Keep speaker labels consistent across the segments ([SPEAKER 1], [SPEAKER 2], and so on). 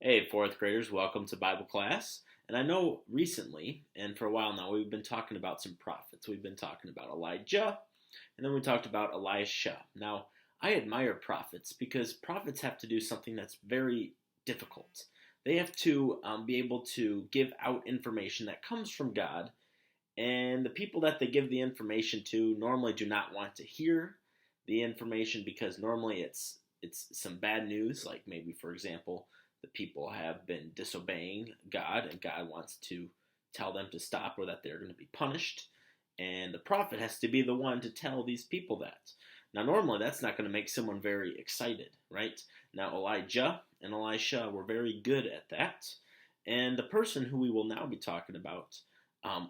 [SPEAKER 1] Hey, fourth graders, welcome to Bible class. And I know recently, and for a while now, we've been talking about some prophets. We've been talking about Elijah, and then we talked about Elisha. Now, I admire prophets because prophets have to do something that's very difficult. They have to be able to give out information that comes from God, and the people that they give the information to normally do not want to hear the information because normally it's some bad news, like maybe, for example, the people have been disobeying God and God wants to tell them to stop or that they're going to be punished. And the prophet has to be the one to tell these people that. Now, normally that's not going to make someone very excited, right? Now, Elijah and Elisha were very good at that. And the person who we will now be talking about,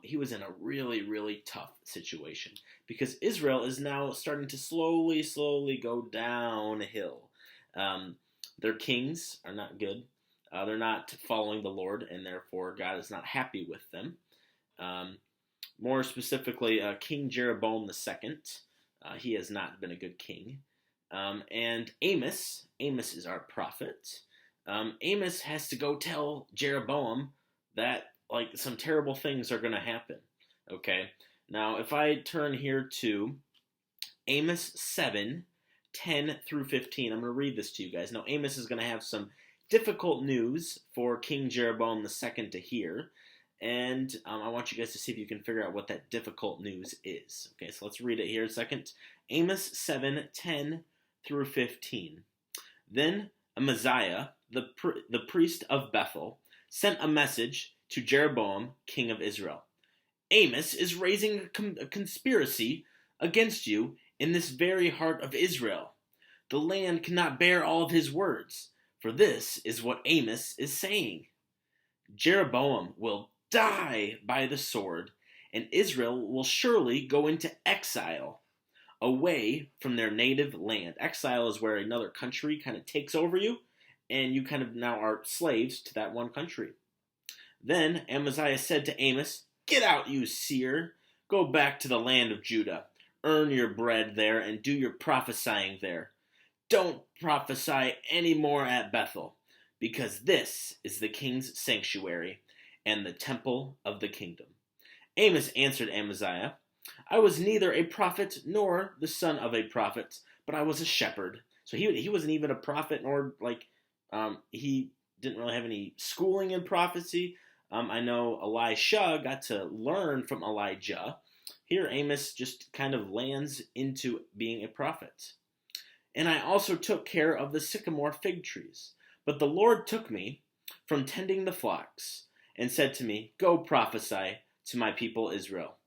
[SPEAKER 1] he was in a really, really tough situation because Israel is now starting to slowly go downhill. Their kings are not good. They're not following the Lord, and therefore God is not happy with them. More specifically, King Jeroboam II, he has not been a good king. And Amos is our prophet. Amos has to go tell Jeroboam that some terrible things are going to happen. Okay, now if I turn here to Amos 7:10 through 15. I'm going to read this to you guys. Now, Amos is going to have some difficult news for King Jeroboam II to hear, and I want you guys to see if you can figure out what that difficult news is. Okay, so let's read it here a second. Amos 7:10 through 15. Then Amaziah, the priest of Bethel, sent a message to Jeroboam, king of Israel. Amos is raising a conspiracy against you in this very heart of Israel. The land cannot bear all of his words, for this is what Amos is saying. Jeroboam will die by the sword, and Israel will surely go into exile, away from their native land. Exile is where another country kind of takes over you, and you kind of now are slaves to that one country. Then Amaziah said to Amos, "Get out, you seer! Go back to the land of Judah. Earn your bread there and do your prophesying there. Don't prophesy any more at Bethel, because this is the king's sanctuary and the temple of the kingdom." Amos answered Amaziah, "I was neither a prophet nor the son of a prophet, but I was a shepherd." So he wasn't even a prophet, nor he didn't really have any schooling in prophecy. I know Elisha got to learn from Elijah. Here, Amos just kind of lands into being a prophet. "And I also took care of the sycamore fig trees. But the Lord took me from tending the flocks and said to me, 'Go prophesy to my people Israel.'"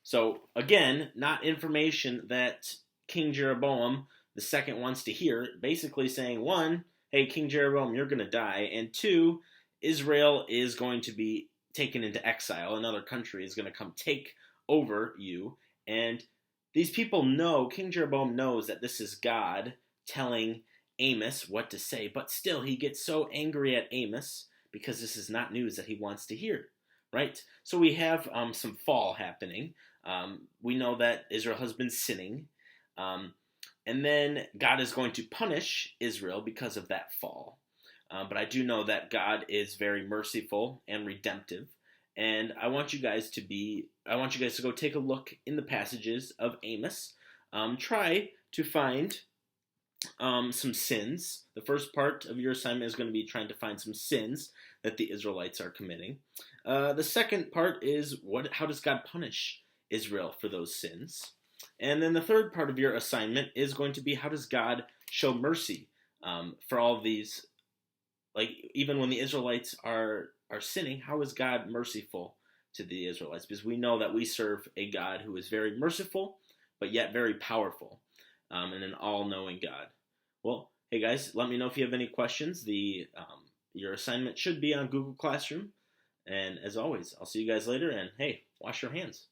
[SPEAKER 1] So, again, not information that King Jeroboam II wants to hear. Basically saying, one, hey, King Jeroboam, you're going to die. And two, Israel is going to be taken into exile. Another country is going to come take over you. And these people know, King Jeroboam knows that this is God telling Amos what to say, but still he gets so angry at Amos because this is not news that he wants to hear, right? So we have some fall happening. We know that Israel has been sinning, and then God is going to punish Israel because of that fall. But I do know that God is very merciful and redemptive. And I want you guys to go take a look in the passages of Amos. Try to find some sins. The first part of your assignment is going to be trying to find some sins that the Israelites are committing. The second part is how does God punish Israel for those sins? And then the third part of your assignment is going to be how does God show mercy for all of these. Like, even when the Israelites are sinning, how is God merciful to the Israelites? Because we know that we serve a God who is very merciful, but yet very powerful, and an all-knowing God. Well, hey guys, let me know if you have any questions. Your assignment should be on Google Classroom. And as always, I'll see you guys later, and hey, wash your hands.